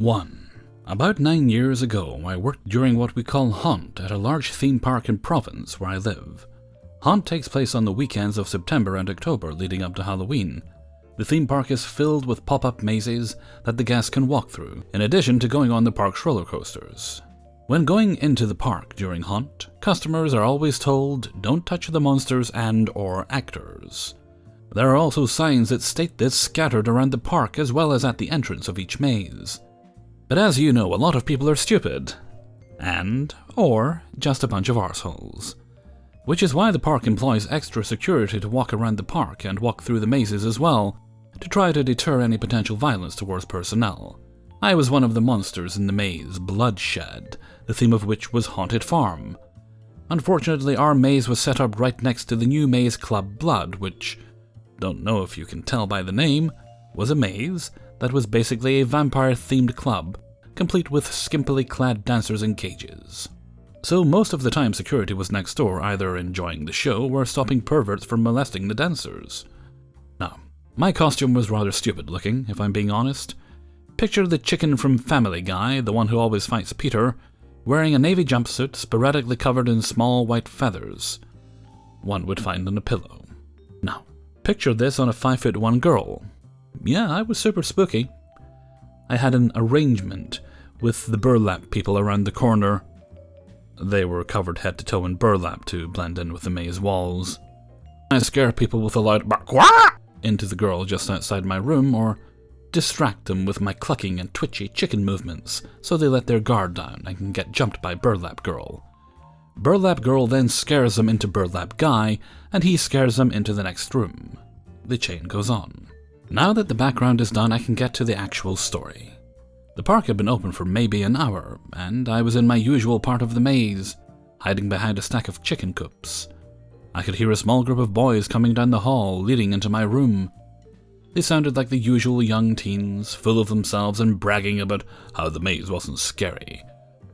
1. About 9 years ago, I worked during what we call Haunt at a large theme park in Provence where I live. Haunt takes place on the weekends of September and October leading up to Halloween. The theme park is filled with pop-up mazes that the guests can walk through, in addition to going on the park's roller coasters. When going into the park during Haunt, customers are always told, don't touch the monsters and/or actors. There are also signs that state this scattered around the park as well as at the entrance of each maze. But as you know, a lot of people are stupid. Or just a bunch of arseholes. Which is why the park employs extra security to walk around the park and walk through the mazes as well, to try to deter any potential violence towards personnel. I was one of the monsters in the maze, Bloodshed, the theme of which was Haunted Farm. Unfortunately, our maze was set up right next to the new maze Club Blood, which, don't know if you can tell by the name, was a maze that was basically a vampire-themed club, complete with skimpily clad dancers in cages. So most of the time security was next door, either enjoying the show or stopping perverts from molesting the dancers. Now, my costume was rather stupid looking, if I'm being honest. Picture the chicken from Family Guy, the one who always fights Peter, wearing a navy jumpsuit sporadically covered in small white feathers one would find on a pillow. Now, picture this on a 5'1" girl. Yeah, I was super spooky. I had an arrangement with the burlap people around the corner. They were covered head to toe in burlap to blend in with the maze walls. I scare people with a loud bark into the girl just outside my room, or distract them with my clucking and twitchy chicken movements so they let their guard down and can get jumped by Burlap Girl. Burlap Girl then scares them into Burlap Guy, and he scares them into the next room. The chain goes on. Now that the background is done, I can get to the actual story. The park had been open for maybe an hour, and I was in my usual part of the maze, hiding behind a stack of chicken coops. I could hear a small group of boys coming down the hall, leading into my room. They sounded like the usual young teens, full of themselves and bragging about how the maze wasn't scary.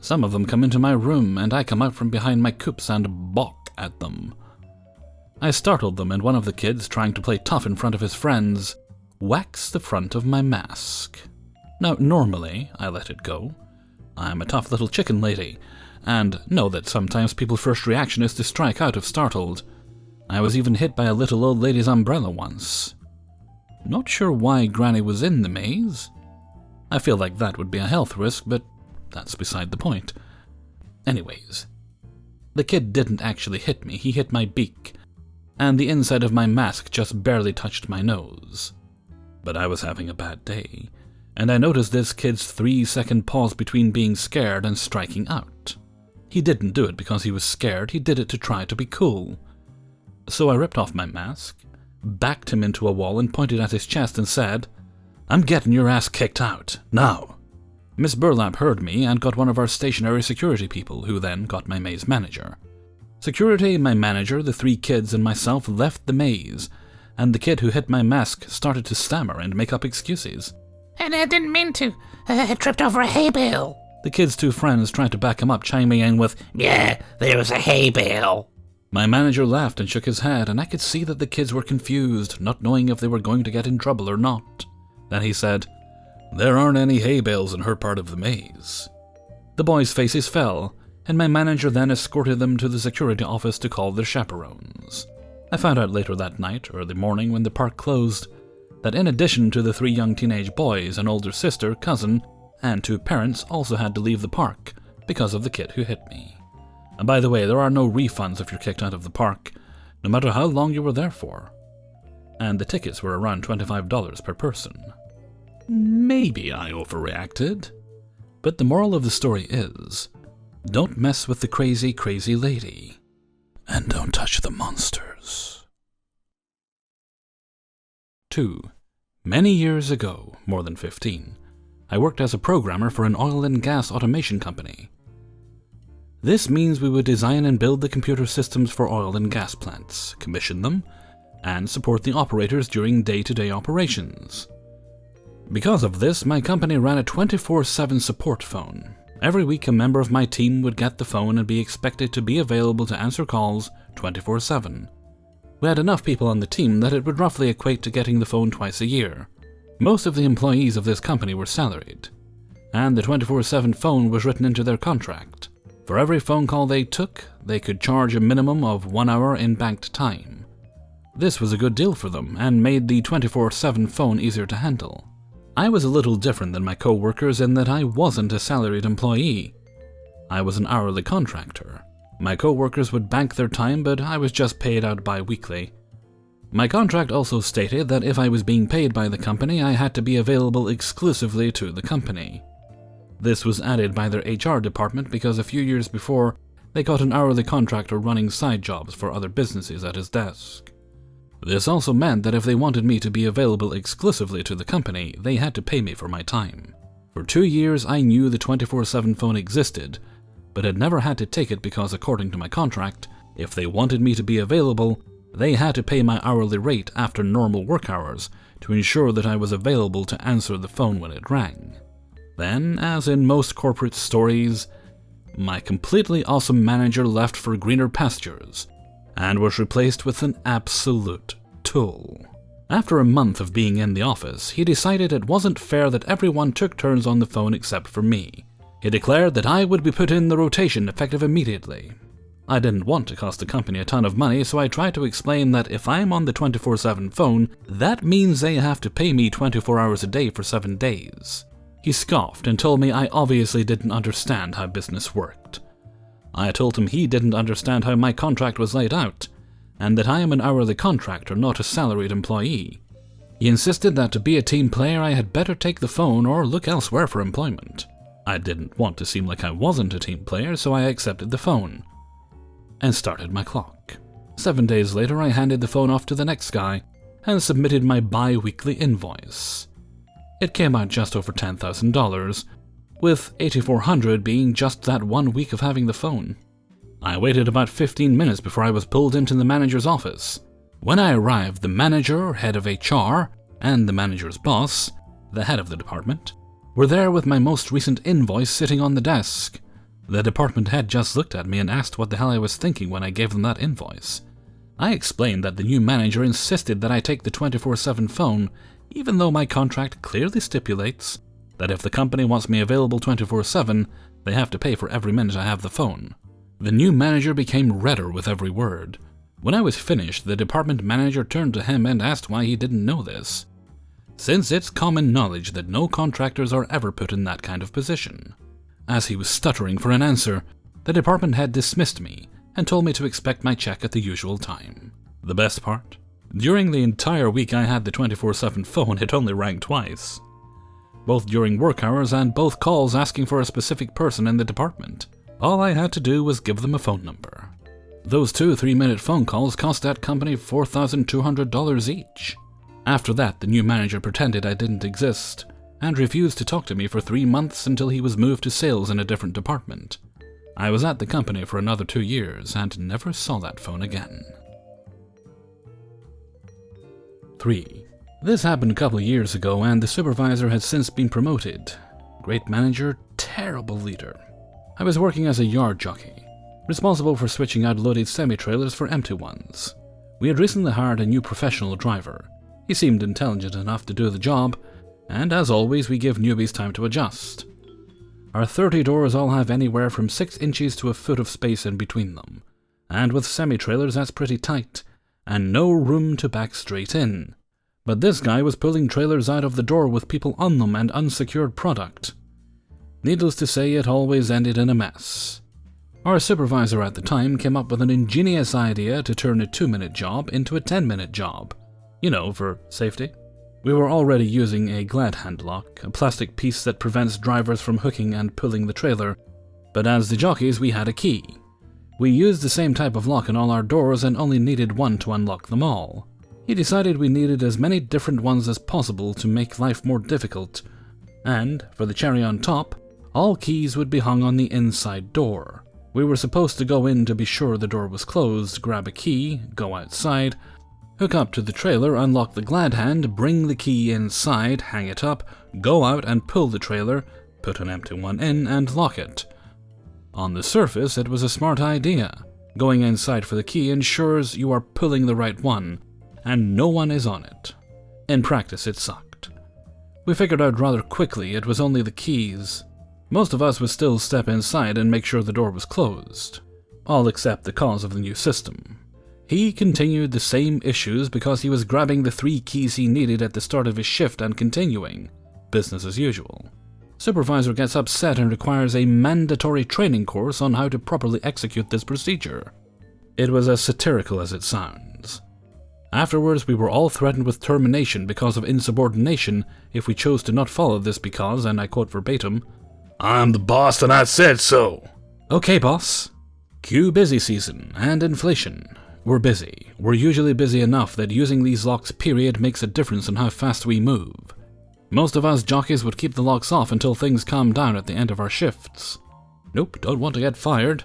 Some of them come into my room, and I come out from behind my coops and balk at them. I startled them, and one of the kids, trying to play tough in front of his friends, whacks the front of my mask. Now, normally, I let it go. I'm a tough little chicken lady, and know that sometimes people's first reaction is to strike out if startled. I was even hit by a little old lady's umbrella once. Not sure why Granny was in the maze. I feel like that would be a health risk, but that's beside the point. Anyways, the kid didn't actually hit me, he hit my beak, and the inside of my mask just barely touched my nose. But I was having a bad day, and I noticed this kid's 3-second pause between being scared and striking out. He didn't do it because he was scared, he did it to try to be cool. So I ripped off my mask, backed him into a wall and pointed at his chest and said, "I'm getting your ass kicked out, now." Miss Burlap heard me and got one of our stationary security people, who then got my maze manager. Security, my manager, the 3 kids and myself left the maze, and the kid who hit my mask started to stammer and make up excuses. "And I didn't mean to. I tripped over a hay bale." The kid's 2 friends tried to back him up, chiming in with, "Yeah, there was a hay bale." My manager laughed and shook his head, and I could see that the kids were confused, not knowing if they were going to get in trouble or not. Then he said, "There aren't any hay bales in her part of the maze." The boys' faces fell, and my manager then escorted them to the security office to call their chaperones. I found out later that night, early morning when the park closed, that in addition to the 3 young teenage boys, an older sister, cousin, and 2 parents also had to leave the park because of the kid who hit me. And by the way, there are no refunds if you're kicked out of the park, no matter how long you were there for. And the tickets were around $25 per person. Maybe I overreacted, but the moral of the story is, don't mess with the crazy, crazy lady, and don't touch the monsters. 2. Many years ago, more than 15, I worked as a programmer for an oil and gas automation company. This means we would design and build the computer systems for oil and gas plants, commission them, and support the operators during day-to-day operations. Because of this, my company ran a 24/7 support phone. Every week a member of my team would get the phone and be expected to be available to answer calls 24/7. We had enough people on the team that it would roughly equate to getting the phone twice a year. Most of the employees of this company were salaried, and the 24/7 phone was written into their contract. For every phone call they took, they could charge a minimum of 1 hour in banked time. This was a good deal for them and made the 24/7 phone easier to handle. I was a little different than my co-workers in that I wasn't a salaried employee. I was an hourly contractor. My co-workers would bank their time, but I was just paid out bi-weekly. My contract also stated that if I was being paid by the company, I had to be available exclusively to the company. This was added by their HR department because a few years before, they got an hourly contractor running side jobs for other businesses at his desk. This also meant that if they wanted me to be available exclusively to the company, they had to pay me for my time. For 2 years, I knew the 24/7 phone existed, but had never had to take it because, according to my contract, if they wanted me to be available, they had to pay my hourly rate after normal work hours to ensure that I was available to answer the phone when it rang. Then, as in most corporate stories, my completely awesome manager left for greener pastures and was replaced with an absolute tool. After a month of being in the office, he decided it wasn't fair that everyone took turns on the phone except for me. He declared that I would be put in the rotation effective immediately. I didn't want to cost the company a ton of money, so I tried to explain that if I'm on the 24/7 phone, that means they have to pay me 24 hours a day for 7 days. He scoffed and told me I obviously didn't understand how business worked. I told him he didn't understand how my contract was laid out, and that I am an hourly contractor, not a salaried employee. He insisted that to be a team player I had better take the phone or look elsewhere for employment. I didn't want to seem like I wasn't a team player, so I accepted the phone and started my clock. 7 days later, I handed the phone off to the next guy and submitted my bi-weekly invoice. It came out just over $10,000, with $8,400 being just that 1 week of having the phone. I waited about 15 minutes before I was pulled into the manager's office. When I arrived, the manager, head of HR, and the manager's boss, the head of the department, were there with my most recent invoice sitting on the desk. The department head just looked at me and asked what the hell I was thinking when I gave them that invoice. I explained that the new manager insisted that I take the 24/7 phone, even though my contract clearly stipulates that if the company wants me available 24/7, they have to pay for every minute I have the phone. The new manager became redder with every word. When I was finished, the department manager turned to him and asked why he didn't know this, since it's common knowledge that no contractors are ever put in that kind of position. As he was stuttering for an answer, the department head dismissed me and told me to expect my check at the usual time. The best part? During the entire week I had the 24/7 phone, it only rang twice, both during work hours and both calls asking for a specific person in the department. All I had to do was give them a phone number. Those 2 3-minute phone calls cost that company $4,200 each. After that, the new manager pretended I didn't exist and refused to talk to me for 3 months until he was moved to sales in a different department. I was at the company for another 2 years and never saw that phone again. 3. This happened a couple of years ago and the supervisor had since been promoted. Great manager, terrible leader. I was working as a yard jockey, responsible for switching out loaded semi-trailers for empty ones. We had recently hired a new professional driver. He seemed intelligent enough to do the job, and as always, we give newbies time to adjust. Our 30 doors all have anywhere from 6 inches to a foot of space in between them, and with semi-trailers that's pretty tight, and no room to back straight in. But this guy was pulling trailers out of the door with people on them and unsecured product. Needless to say, it always ended in a mess. Our supervisor at the time came up with an ingenious idea to turn a 2-minute job into a 10-minute job. You know, for safety. We were already using a glad hand lock, a plastic piece that prevents drivers from hooking and pulling the trailer, but as the jockeys we had a key. We used the same type of lock in all our doors and only needed one to unlock them all. He decided we needed as many different ones as possible to make life more difficult, and, for the cherry on top, all keys would be hung on the inside door. We were supposed to go in to be sure the door was closed, grab a key, go outside, hook up to the trailer, unlock the glad hand, bring the key inside, hang it up, go out and pull the trailer, put an empty one in, and lock it. On the surface, it was a smart idea. Going inside for the key ensures you are pulling the right one, and no one is on it. In practice, it sucked. We figured out rather quickly it was only the keys. Most of us would still step inside and make sure the door was closed. All except the cause of the new system. He continued the same issues because he was grabbing the 3 keys he needed at the start of his shift and continuing. Business as usual. Supervisor gets upset and requires a mandatory training course on how to properly execute this procedure. It was as satirical as it sounds. Afterwards, we were all threatened with termination because of insubordination if we chose to not follow this because, and I quote verbatim, "I'm the boss and I said so." Okay, boss. Cue busy season and inflation. We're busy. We're usually busy enough that using these locks period makes a difference in how fast we move. Most of us jockeys would keep the locks off until things calm down at the end of our shifts. Nope, don't want to get fired.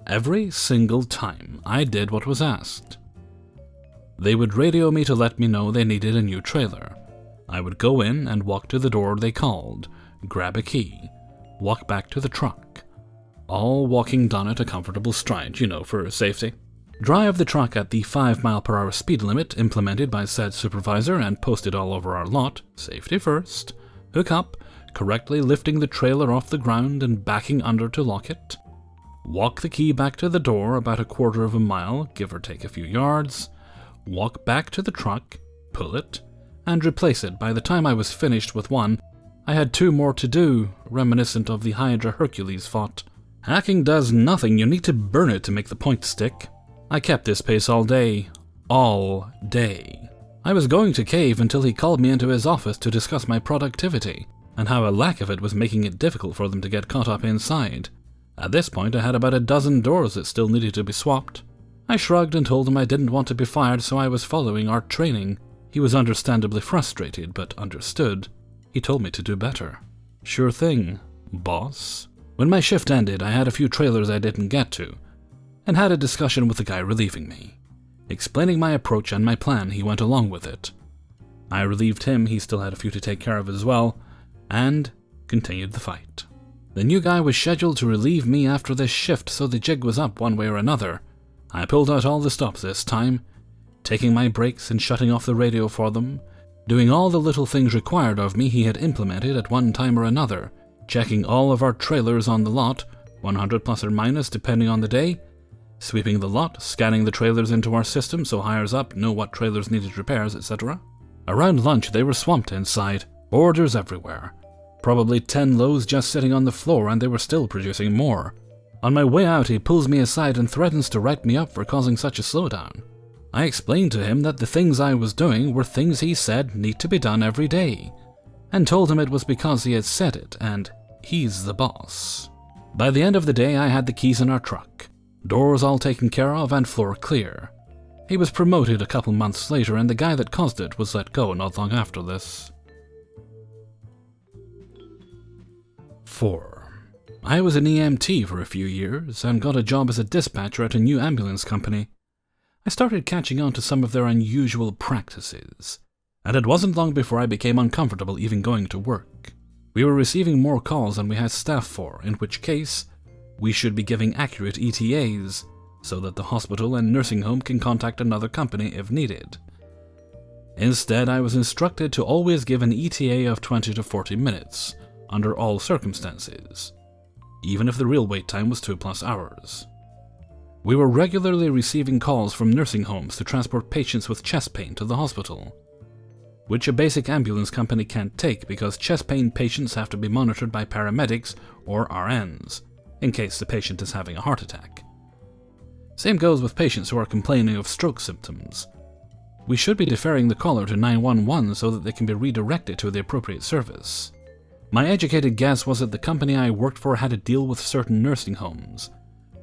Every single time I did what was asked. They would radio me to let me know they needed a new trailer. I would go in and walk to the door they called, grab a key, walk back to the truck. All walking done at a comfortable stride, for safety. Drive the truck at the 5-mile-per-hour speed limit implemented by said supervisor and posted all over our lot, safety first, hook up, correctly lifting the trailer off the ground and backing under to lock it. Walk the key back to the door about a quarter of a mile, give or take a few yards. Walk back to the truck, pull it, and replace it. By the time I was finished with one, I had 2 more to do, reminiscent of the Hydra Hercules fought. Hacking does nothing, you need to burn it to make the point stick. I kept this pace all day. All day. I was going to cave until he called me into his office to discuss my productivity, and how a lack of it was making it difficult for them to get caught up inside. At this point I had about a dozen doors that still needed to be swapped. I shrugged and told him I didn't want to be fired, so I was following our training. He was understandably frustrated, but understood. He told me to do better. Sure thing, boss. When my shift ended, I had a few trailers I didn't get to, and had a discussion with the guy relieving me. Explaining my approach and my plan, he went along with it. I relieved him, he still had a few to take care of as well, and continued the fight. The new guy was scheduled to relieve me after this shift, so the jig was up one way or another. I pulled out all the stops this time, taking my breaks and shutting off the radio for them, doing all the little things required of me he had implemented at one time or another, checking all of our trailers on the lot, 100 plus or minus depending on the day, sweeping the lot, scanning the trailers into our system so hires up know what trailers needed repairs, etc. Around lunch they were swamped inside, orders everywhere. Probably 10 loads just sitting on the floor and they were still producing more. On my way out he pulls me aside and threatens to write me up for causing such a slowdown. I explained to him that the things I was doing were things he said need to be done every day, and told him it was because he had said it and he's the boss. By the end of the day I had the keys in our truck, doors all taken care of and floor clear. He was promoted a couple months later and the guy that caused it was let go not long after this. 4. I was an EMT for a few years and got a job as a dispatcher at a new ambulance company. I started catching on to some of their unusual practices, and it wasn't long before I became uncomfortable even going to work. We were receiving more calls than we had staff for, in which case, we should be giving accurate ETAs, so that the hospital and nursing home can contact another company if needed. Instead, I was instructed to always give an ETA of 20 to 40 minutes, under all circumstances, even if the real wait time was 2+ hours. We were regularly receiving calls from nursing homes to transport patients with chest pain to the hospital, which a basic ambulance company can't take because chest pain patients have to be monitored by paramedics or RNs, in case the patient is having a heart attack. Same goes with patients who are complaining of stroke symptoms. We should be deferring the caller to 911 so that they can be redirected to the appropriate service. My educated guess was that the company I worked for had to deal with certain nursing homes,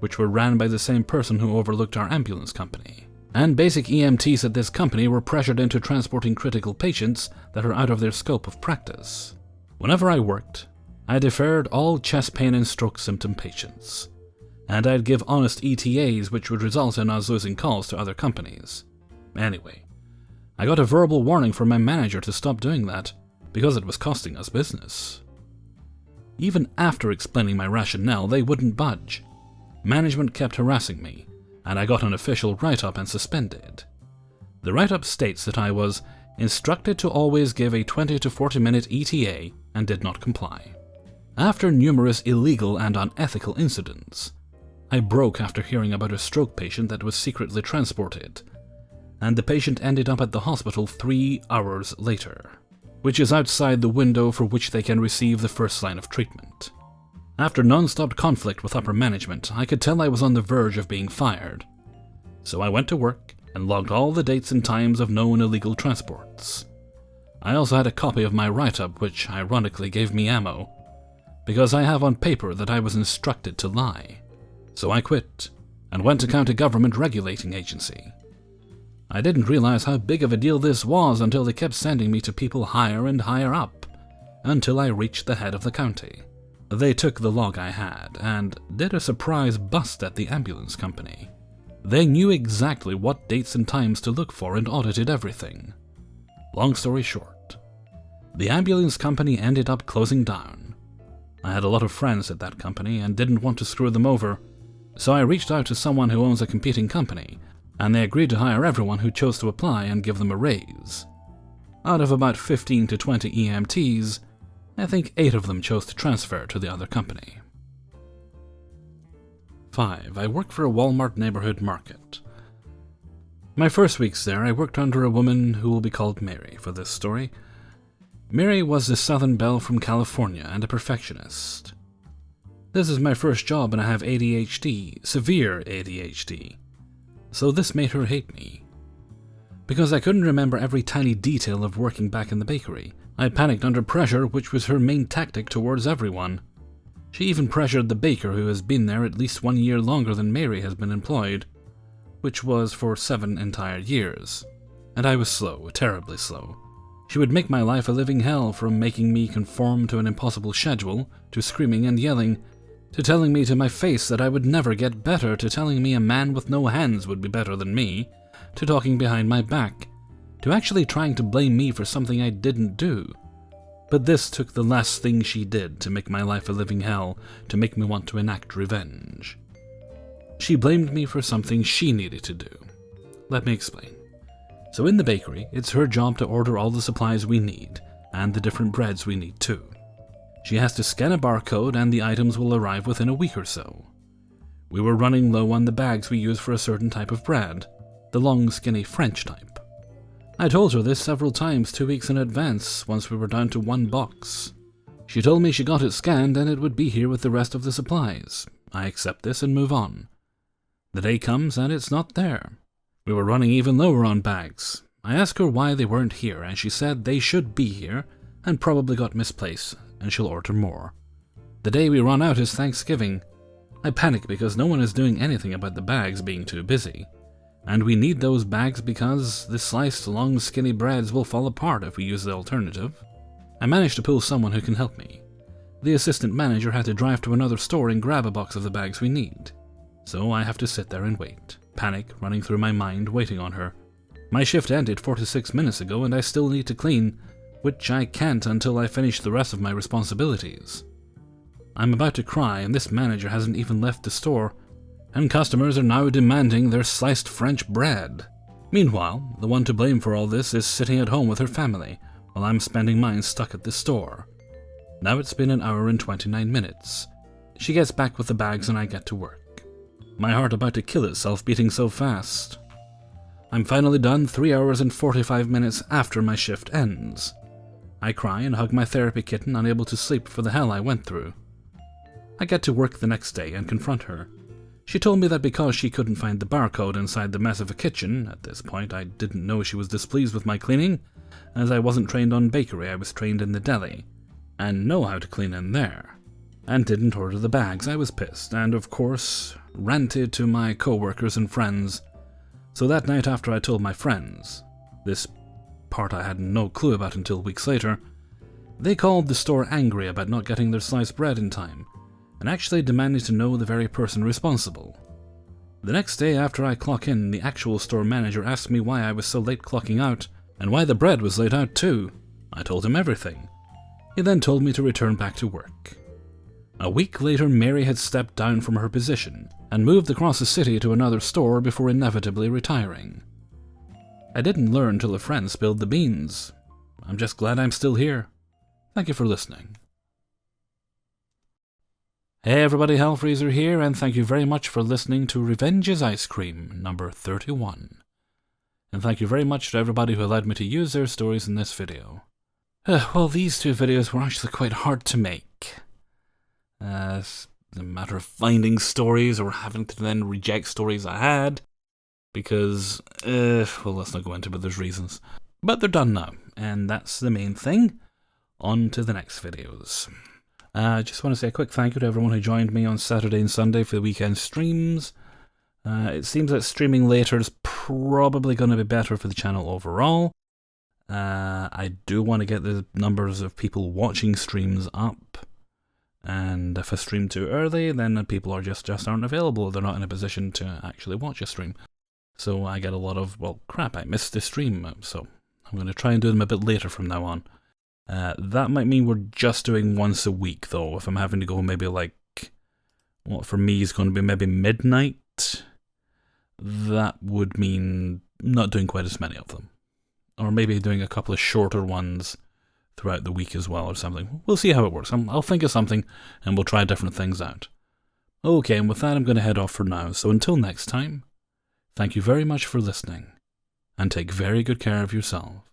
which were ran by the same person who overlooked our ambulance company. And basic EMTs at this company were pressured into transporting critical patients that are out of their scope of practice. Whenever I worked, I deferred all chest pain and stroke symptom patients, and I'd give honest ETAs which would result in us losing calls to other companies. Anyway, I got a verbal warning from my manager to stop doing that, because it was costing us business. Even after explaining my rationale, they wouldn't budge. Management kept harassing me, and I got an official write-up and suspended. The write-up states that I was instructed to always give a 20 to 40 minute ETA, and did not comply. After numerous illegal and unethical incidents, I broke after hearing about a stroke patient that was secretly transported, and the patient ended up at the hospital 3 hours later, which is outside the window for which they can receive the first line of treatment. After non-stop conflict with upper management, I could tell I was on the verge of being fired. So I went to work and logged all the dates and times of known illegal transports. I also had a copy of my write-up, which ironically gave me ammo, because I have on paper that I was instructed to lie. So I quit and went to county government regulating agency. I didn't realize how big of a deal this was until they kept sending me to people higher and higher up, until I reached the head of the county. They took the log I had and did a surprise bust at the ambulance company. They knew exactly what dates and times to look for and audited everything. Long story short, the ambulance company ended up closing down. I had a lot of friends at that company and didn't want to screw them over, so I reached out to someone who owns a competing company, and they agreed to hire everyone who chose to apply and give them a raise. Out of about 15 to 20 EMTs, I think 8 of them chose to transfer to the other company. 5. I work for a Walmart neighborhood market. My first weeks there, I worked under a woman who will be called Mary for this story. Mary was the Southern belle from California and a perfectionist. This is my first job and I have ADHD, severe ADHD. So this made her hate me. Because I couldn't remember every tiny detail of working back in the bakery, I panicked under pressure, which was her main tactic towards everyone. She even pressured the baker, who has been there at least 1 year longer than Mary has been employed, which was for 7 entire years. And I was slow, terribly slow. She would make my life a living hell, from making me conform to an impossible schedule, to screaming and yelling, to telling me to my face that I would never get better, to telling me a man with no hands would be better than me, to talking behind my back, to actually trying to blame me for something I didn't do. But this took the last thing she did to make my life a living hell, to make me want to enact revenge. She blamed me for something she needed to do. Let me explain. So in the bakery, it's her job to order all the supplies we need, and the different breads we need too. She has to scan a barcode and the items will arrive within a week or so. We were running low on the bags we use for a certain type of bread, the long, skinny French type. I told her this several times 2 weeks in advance, once we were down to 1 box. She told me she got it scanned and it would be here with the rest of the supplies. I accept this and move on. The day comes and it's not there. We were running even lower on bags. I asked her why they weren't here and she said they should be here and probably got misplaced, and she'll order more. The day we run out is Thanksgiving. I panic because no one is doing anything about the bags being too busy. And we need those bags because the sliced, long, skinny breads will fall apart if we use the alternative. I managed to pull someone who can help me. The assistant manager had to drive to another store and grab a box of the bags we need. So I have to sit there and wait, panic running through my mind, waiting on her. My shift ended 46 minutes ago and I still need to clean, which I can't until I finish the rest of my responsibilities. I'm about to cry and this manager hasn't even left the store, and customers are now demanding their sliced French bread. Meanwhile, the one to blame for all this is sitting at home with her family, while I'm spending mine stuck at the store. Now it's been 1 hour and 29 minutes. She gets back with the bags and I get to work. My heart about to kill itself beating so fast. I'm finally done 3 hours and 45 minutes after my shift ends. I cry and hug my therapy kitten, unable to sleep for the hell I went through. I get to work the next day and confront her. She told me that because she couldn't find the barcode inside the mess of a kitchen, at this point I didn't know she was displeased with my cleaning, as I wasn't trained on bakery, I was trained in the deli, and know how to clean in there, and didn't order the bags. I was pissed, and of course, ranted to my co-workers and friends. So that night after I told my friends, this part I had no clue about until weeks later, they called the store angry about not getting their sliced bread in time, and actually demanded to know the very person responsible. The next day after I clock in, the actual store manager asked me why I was so late clocking out, and why the bread was laid out too. I told him everything. He then told me to return back to work. A week later, Mary had stepped down from her position, and moved across the city to another store before inevitably retiring. I didn't learn till a friend spilled the beans. I'm just glad I'm still here. Thank you for listening. Hey everybody, Hellfreezer here, and thank you very much for listening to Revenge is Ice Cream, number 31. And thank you very much to everybody who allowed me to use their stories in this video. Well, these two videos were actually quite hard to make. It's a matter of finding stories or having to then reject stories I had. Because, well, let's not go into it, but there's reasons. But they're done now, and that's the main thing. On to the next videos. I just want to say a quick thank you to everyone who joined me on Saturday and Sunday for the weekend streams. It seems that streaming later is probably going to be better for the channel overall. I do want to get the numbers of people watching streams up. And if I stream too early, then people are just aren't available. They're not in a position to actually watch a stream. So I get a lot of, well, crap, I missed the stream, so I'm going to try and do them a bit later from now on. That might mean we're just doing once a week, though. If I'm having to go maybe like, what for me is going to be maybe midnight, that would mean not doing quite as many of them. Or maybe doing a couple of shorter ones throughout the week as well or something. We'll see how it works. I'll think of something and we'll try different things out. Okay, and with that I'm going to head off for now. So until next time, thank you very much for listening, and take very good care of yourself.